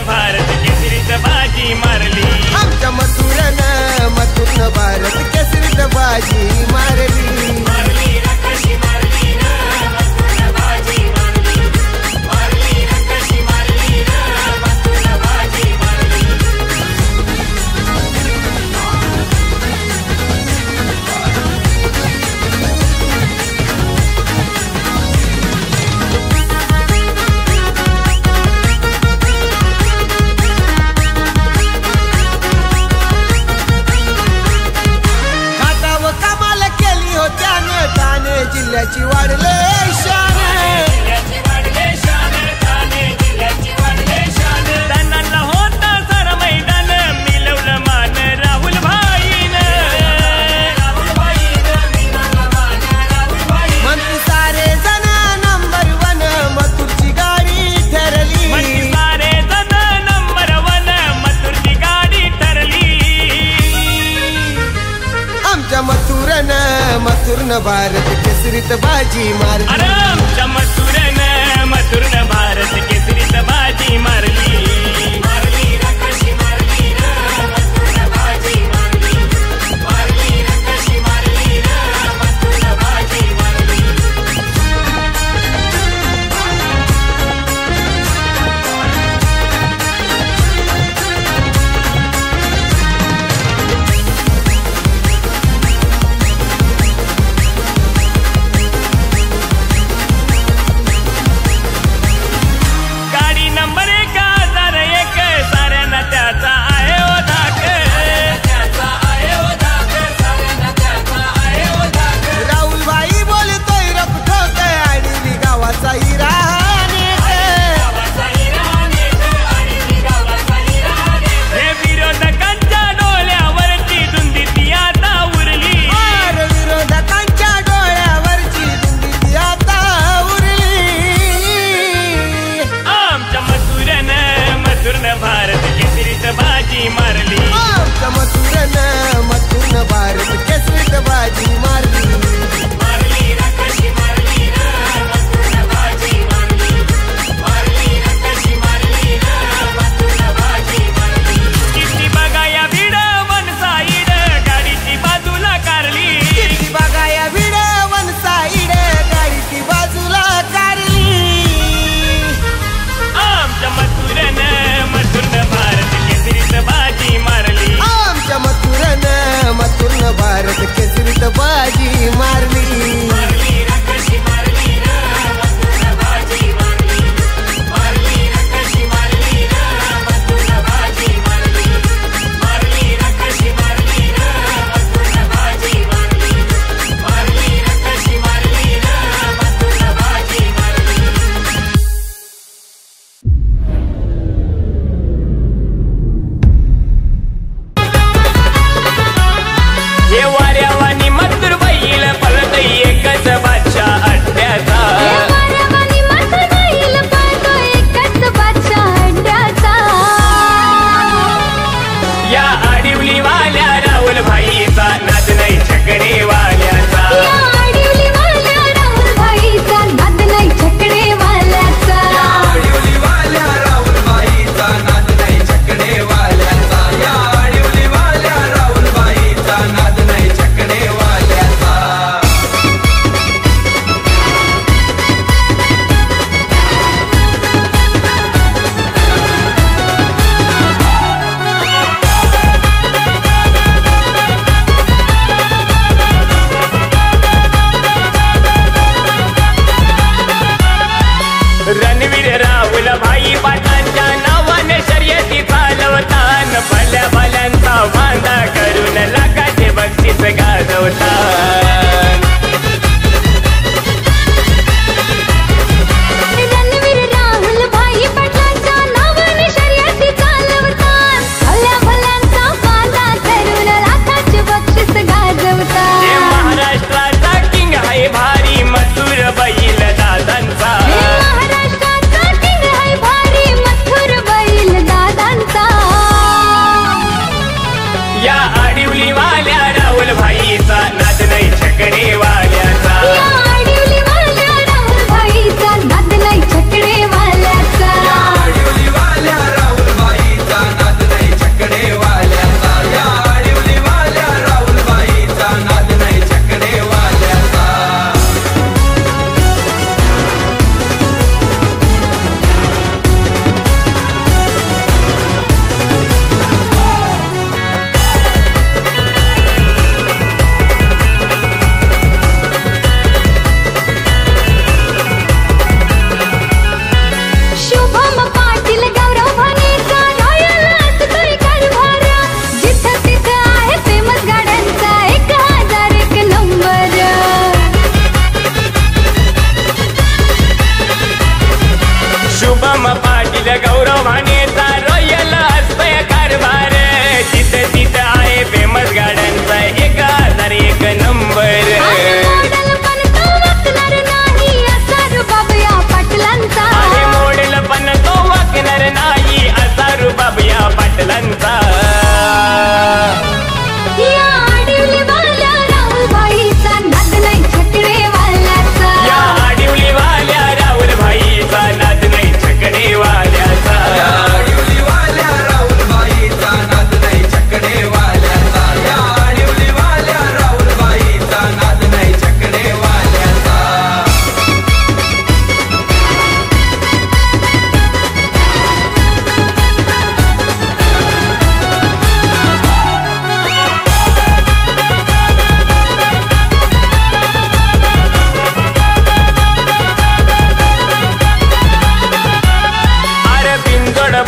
भारत केसरीत बाजी मारली. आमच्या मथुरनं मथुरनं भारत केसरीत बाजी मारली. मारली रे कशी मारली रे मथुरनं बाजी मारली. मारली रे कशी मारली रे मथुरनं बाजी मारली. ठाणे जिल्ह्याची वाढले शान. त्यांना होता सर मैदान मिळवलं मान राहुल भाईन. मंत्री सारे जण नंबर 1 मथुरची गाडी ठरली. सारे जण नंबर 1 मथुरची गाडी ठरली. आमच्या मथुरनं भारत केसरीत बाजी मारली. अरे आमच्या मथुरनं भारत केसरीत बाजी मारली. मारली रे कशी मारली रे मथुरनं बाजी मारली. मारली रे कशी मारली रे मथुरनं बाजी मारली. गाडी नंबर 1001 साऱ्यांना त्याचा आहे ओ धाक. त्याचा आहे ओ धाक साऱ्यांना त्याचा आहे ओ धाक. राहुलबाई बोलतोय रखठोक आणि गावाचा हिरा. हे विरोधकांच्या डोळ्यावरची धुंदी ती आता उरली. विरोधकांच्या डोळ्यावरची धुंदी ती आता उरली. आमच्या मथुरनं भारत केसरीत बाजी मारली. आमच्या मथुरनं भारत केसरीत बाजी मारली. मारली रे कशी मारली रे मथुरनं बाजी मारली. मारली रे कशी मारली रे मथुरनं बाजी मारली. किती बघा या भिड वन साईड गाडीची बाजूला कारली. किती बघा या भिड वन साईड गाडीची बाजूला कारली. आमच्या मथुरनं भारत केसरीत बाजी मारली. आमच्या मथुरनं भारत केसरीत बाजी मारली. मारली रे कशी मारली रे मथुरनं बाजी मारली. मारली रे कशी मारली रे मथुरनं बाजी मारली. मारली रे कशी मारली रे मथुरनं बाजी मारली. मारली रे कशी मारली रे मथुरनं बाजी मारली. हे वाऱ्यावानी मथुर बैल पळत शोभानेचा रॉयल असतोय कारभार तिथं तिथं आहे फेमस गाड्यांचा 1001 नंबर आहे मॉडेल पण तो वाकणार नाही असा रुबाब या पाटलांचा या आडिवलीवाल्या राहुलभाईचा नाद नाही छकडेवाल्याचा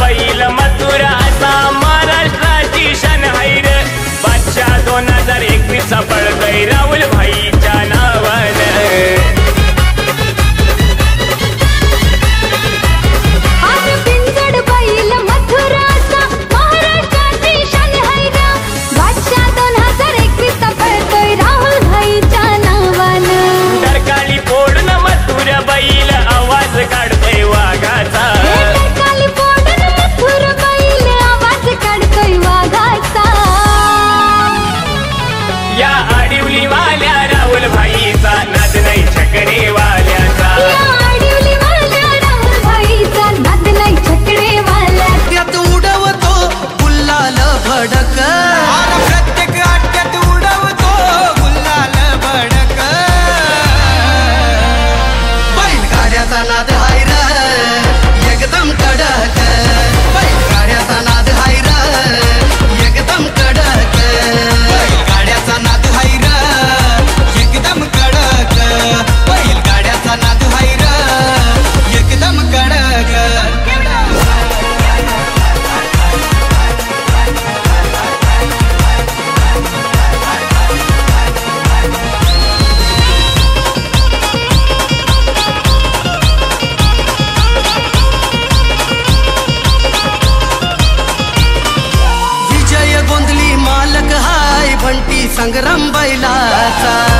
बैल मथुरा असा महाराष्ट्राची शन हैर बादशाह 2021 पळतोय राहुल भाईच्या नावानं बिनजोड बैल मथुरा असा महाराष्ट्राची शन हैर बादशाह 2021 पळतोय राहुल भाईच्या नावानं डरकाळी फोडून मथुरा बैल आवाज काढतोय वाघाचा या आडिवलीवाल्या राहुल भाईचा नाद नाही छकडेवाल्याचा त्यात उडवतो गुल्लाल भडक प्रत्येक आट्यात उडवतो गुल्लाल भडक बैलगाड्याचा नाद हाय र एकदम कडक बैलगाड्याचा नाद हाय र एकदम कडक बैलगाड्याचा नाद हाय र एकदम कडक बैलगाड्याचा नाद हाय र एकदम कडक विजय गोंधली मालक हाय भंटी संग्राम बैलाचा